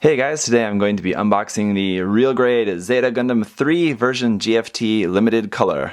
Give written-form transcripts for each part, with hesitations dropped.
Hey guys, today I'm going to be unboxing the real grade Zeta Gundam III version GFT Limited Color.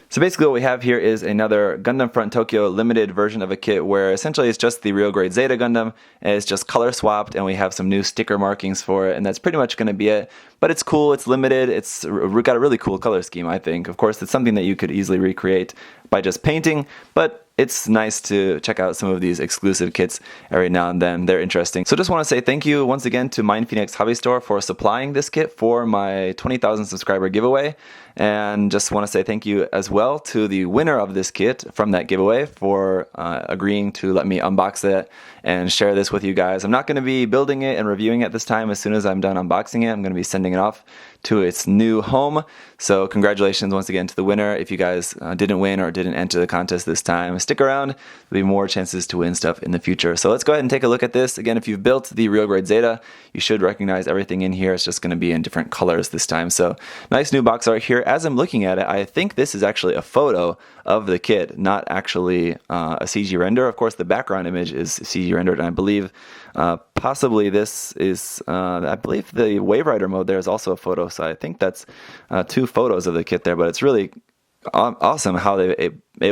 So basically what we have here is another Gundam Front Tokyo limited version of a kit where essentially it's just the real grade Zeta Gundam and it's just color swapped, and we have some new sticker markings for it, and that's pretty much going to be it. But it's cool, it's limited, it's got a really cool color scheme, I think. Of course, it's something that you could easily recreate by just painting, but it's nice to check out some of these exclusive kits every now and then. They're interesting. So just want to say thank you once again to MindFenix Hobby Store for supplying this kit for my 20,000 subscriber giveaway. And just want to say thank you as well to the winner of this kit from that giveaway for agreeing to let me unbox it and share this with you guys. I'm not going to be building it and reviewing it this time. As soon as I'm done unboxing it, I'm going to be sending it off to its new home. So congratulations once again to the winner. If you guys didn't win or didn't enter the contest this time, stick around. There'll be more chances to win stuff in the future. So let's go ahead and take a look at this. Again, if you've built the real grade Zeta, you should recognize everything in here. It's just going to be in different colors this time. So nice new box art here. As I'm looking at it, I think this is actually a photo of the kit, not actually a CG render. Of course, the background image is CG rendered, and I believe possibly this is, I believe the Wave Rider mode there is also a photo, so I think that's two photos of the kit there, but it's really awesome how they've been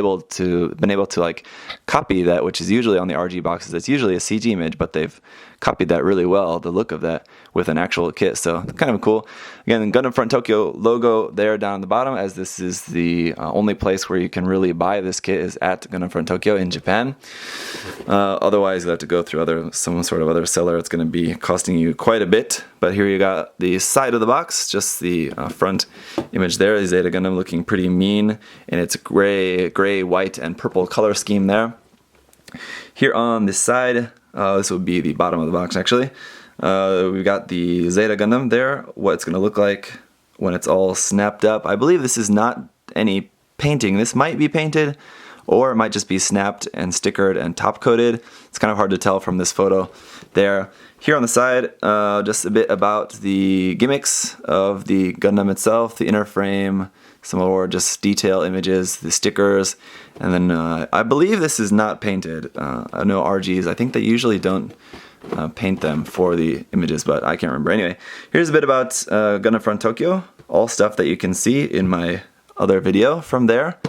able to like copy that, which is usually on the RG boxes. It's usually a CG image, but they've copied that really well, the look of that, with an actual kit. So kind of cool. Again, Gundam Front Tokyo logo there down at the bottom, as this is the only place where you can really buy this kit is at Gundam Front Tokyo in Japan. Otherwise, you have to go through some sort of other seller. It's going to be costing you quite a bit. But here you got the side of the box, just the front image there. The Zeta Gundam looking pretty mean in its gray, white, and purple color scheme there. Here on this side, this would be the bottom of the box actually. We've got the Zeta Gundam there, what it's going to look like when it's all snapped up. I believe this is not any painting. This might be painted, or it might just be snapped and stickered and top coated. It's kind of hard to tell from this photo there. Here on the side, just a bit about the gimmicks of the Gundam itself, the inner frame, some more just detail images, the stickers, and then I believe this is not painted. I know RGs, I think they usually don't paint them for the images, but I can't remember. Anyway, here's a bit about Gundam Front Tokyo, all stuff that you can see in my other video from there.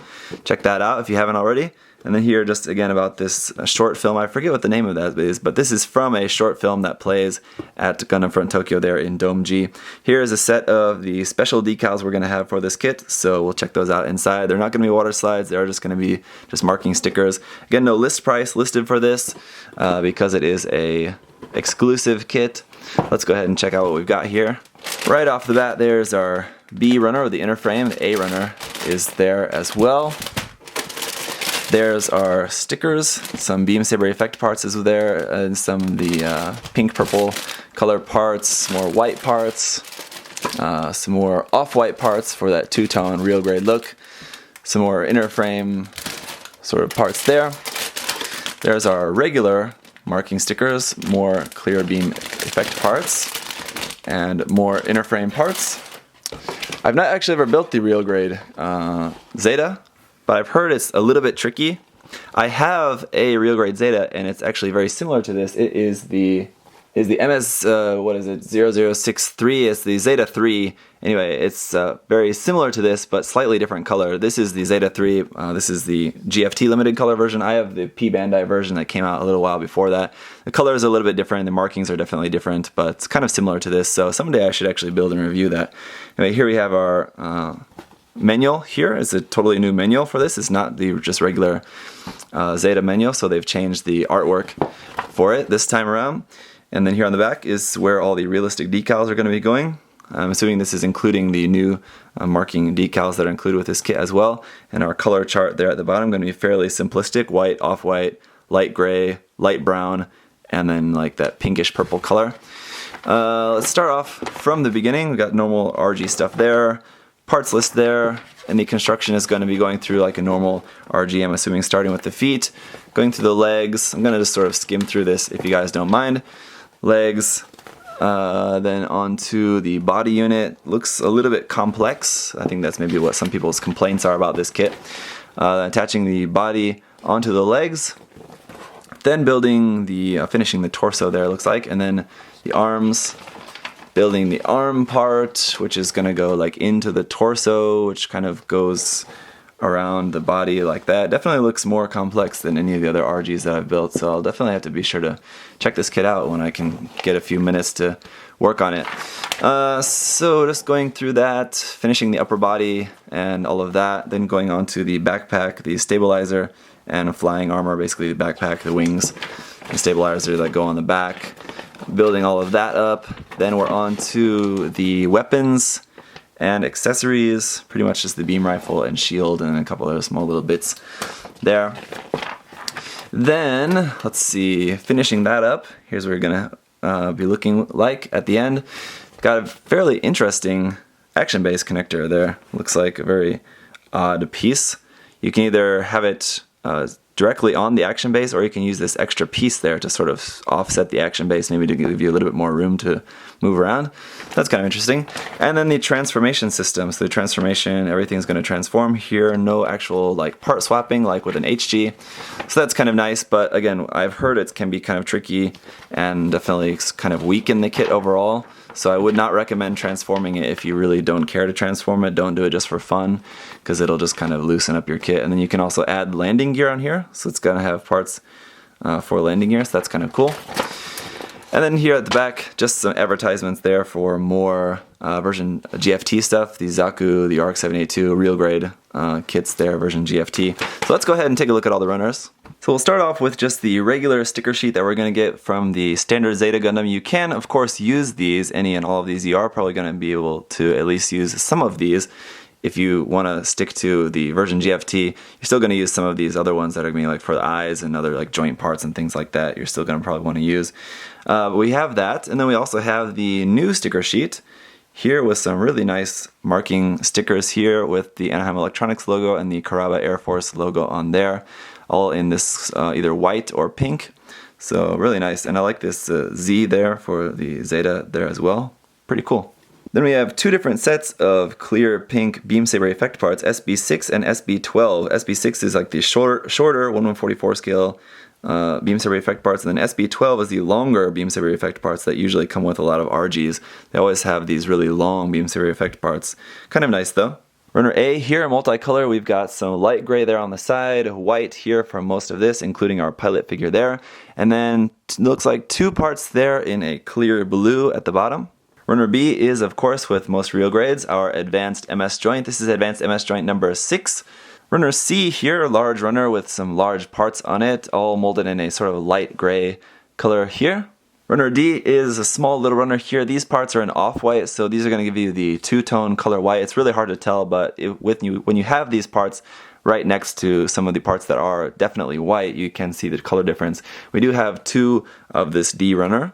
Check that out if you haven't already. And then here, just again about this short film. I forget what the name of that is, but this is from a short film that plays at Gundam Front Tokyo there in Dome G. Here is a set of the special decals we're going to have for this kit, so we'll check those out inside. They're not going to be water slides. They're just going to be just marking stickers. Again, no list price listed for this because it is a exclusive kit. Let's go ahead and check out what we've got here. Right off the bat, there's our B runner, or the inner frame. The A runner is there as well. There's our stickers, some Beam Saber effect parts is there, and some of the pink purple color parts, more white parts, some more off-white parts for that two-tone real grade look, some more inner frame sort of parts there. There's our regular marking stickers, more clear beam effect parts, and more inner frame parts. I've not actually ever built the real grade Zeta, but I've heard it's a little bit tricky. I have a real grade Zeta, and it's actually very similar to this. It is the MS, what is it, 0063. It's the Zeta 3. Anyway, it's very similar to this, but slightly different color. This is the Zeta 3. This is the GFT Limited Color version. I have the P-Bandai version that came out a little while before that. The color is a little bit different. The markings are definitely different, but it's kind of similar to this. So someday I should actually build and review that. Anyway, here we have our manual. Here is a totally new manual for this. It's not the just regular Zeta manual, so they've changed the artwork for it this time around. And then here on the back is where all the realistic decals are going to be going. I'm assuming this is including the new marking decals that are included with this kit as well. And our color chart there at the bottom going to be fairly simplistic: white, off-white, light gray, light brown, and then like that pinkish purple color. Let's start off from the beginning. We've got normal RG stuff there. parts list there, and the construction is going to be going through like a normal RG, I'm assuming, starting with the feet, going through the legs. I'm going to just sort of skim through this if you guys don't mind. Legs, then onto the body unit. Looks a little bit complex. I think that's maybe what some people's complaints are about this kit. Attaching the body onto the legs, then building the, finishing the torso there, it looks like, and then the arms. Building the arm part, which is going to go like into the torso, which kind of goes around the body like that. Definitely looks more complex than any of the other RGs that I've built, so I'll definitely have to be sure to check this kit out when I can get a few minutes to work on it. So just going through that, finishing the upper body and all of that, then going on to the backpack, the stabilizer, and flying armor, basically the backpack, the wings, the stabilizer that go on the back. Building all of that up. Then we're on to the weapons and accessories, pretty much just the beam rifle and shield and a couple other small little bits there. Then, let's see, finishing that up, here's what we're gonna be looking like at the end. Got a fairly interesting action base connector there. Looks like a very odd piece. You can either have it directly on the action base, or you can use this extra piece there to sort of offset the action base, maybe to give you a little bit more room to move around. That's kind of interesting. And then the transformation system. So the transformation, everything's going to transform here. No actual like part swapping like with an HG. So that's kind of nice, but again, I've heard it can be kind of tricky and definitely kind of weaken the kit overall. So I would not recommend transforming it if you really don't care to transform it. Don't do it just for fun, because it'll just kind of loosen up your kit. And then you can also add landing gear on here. So it's going to have parts for landing gear, so that's kind of cool. And then here at the back, just some advertisements there for more version GFT stuff. The Zaku, the RX-782 real grade kits there, version GFT. So let's go ahead and take a look at all the runners. So we'll start off with just the regular sticker sheet that we're going to get from the standard Zeta Gundam. You can, of course, use these, any and all of these. You are probably going to be able to at least use some of these. If you want to stick to the version GFT, you're still going to use some of these other ones that are going to be like for the eyes and other like joint parts and things like that. You're still going to probably want to use. But we have that, and then we also have the new sticker sheet here with some really nice marking stickers here with the Anaheim Electronics logo and the Karaba Air Force logo on there, all in this either white or pink. So really nice, and I like this Z there for the Zeta there as well. Pretty cool. Then we have two different sets of clear pink beam saber effect parts, SB6 and SB12. SB6 is like the shorter 1/144 scale beam saber effect parts, and then SB12 is the longer beam saber effect parts that usually come with a lot of RGs. They always have these really long beam saber effect parts. Kind of nice though. Runner A here, multicolor. We've got some light gray there on the side, white here for most of this, including our pilot figure there, and then looks like two parts there in a clear blue at the bottom. Runner B is, of course, with most real grades, our advanced MS joint. This is advanced MS joint number 6. Runner C here, large runner with some large parts on it, all molded in a sort of light gray color here. Runner D is a small little runner here. These parts are in off-white, so these are going to give you the two-tone color white. It's really hard to tell, but when you have these parts right next to some of the parts that are definitely white, you can see the color difference. We do have two of this D runner.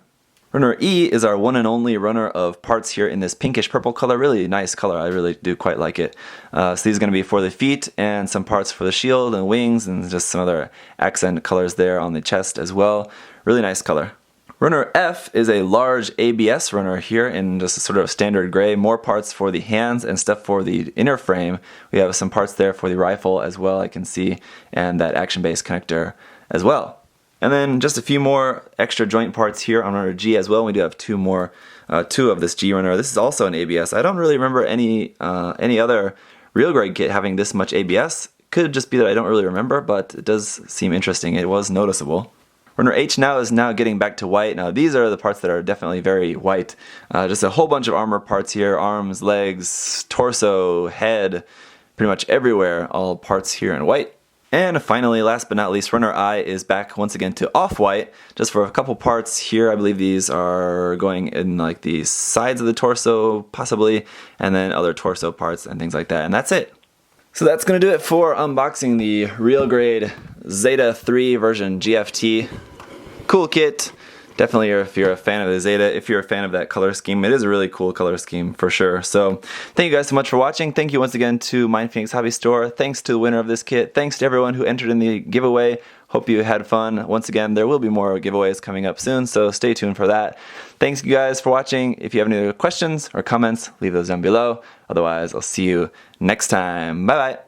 Runner E is our one and only runner of parts here in this pinkish purple color. Really nice color. I really do quite like it. So these are going to be for the feet and some parts for the shield and wings and just some other accent colors there on the chest as well. Really nice color. Runner F is a large ABS runner here in just a sort of standard gray. More parts for the hands and stuff for the inner frame. We have some parts there for the rifle as well, I can see, and that action base connector as well. And then just a few more extra joint parts here on runner G as well. We do have two of this G runner. This is also an ABS. I don't really remember any other real grade kit having this much ABS. Could just be that I don't really remember, but it does seem interesting. It was noticeable. Runner H now is getting back to white. Now these are the parts that are definitely very white. Just a whole bunch of armor parts here, arms, legs, torso, head, pretty much everywhere, all parts here in white. And finally, last but not least, runner I is back once again to off-white, just for a couple parts here. I believe these are going in like the sides of the torso, possibly, and then other torso parts and things like that, and that's it. So that's going to do it for unboxing the real grade Zeta 3 version GFT. Cool kit. definitely if you're a fan of the Zeta, if you're a fan of that color scheme, it is a really cool color scheme for sure. So thank you guys so much for watching. Thank you once again to MindFenix Hobby Store. Thanks to the winner of this kit. Thanks to everyone who entered in the giveaway. Hope you had fun. Once again, there will be more giveaways coming up soon, so stay tuned for that. Thanks you guys for watching. If you have any other questions or comments, leave those down below. Otherwise, I'll see you next time. Bye bye.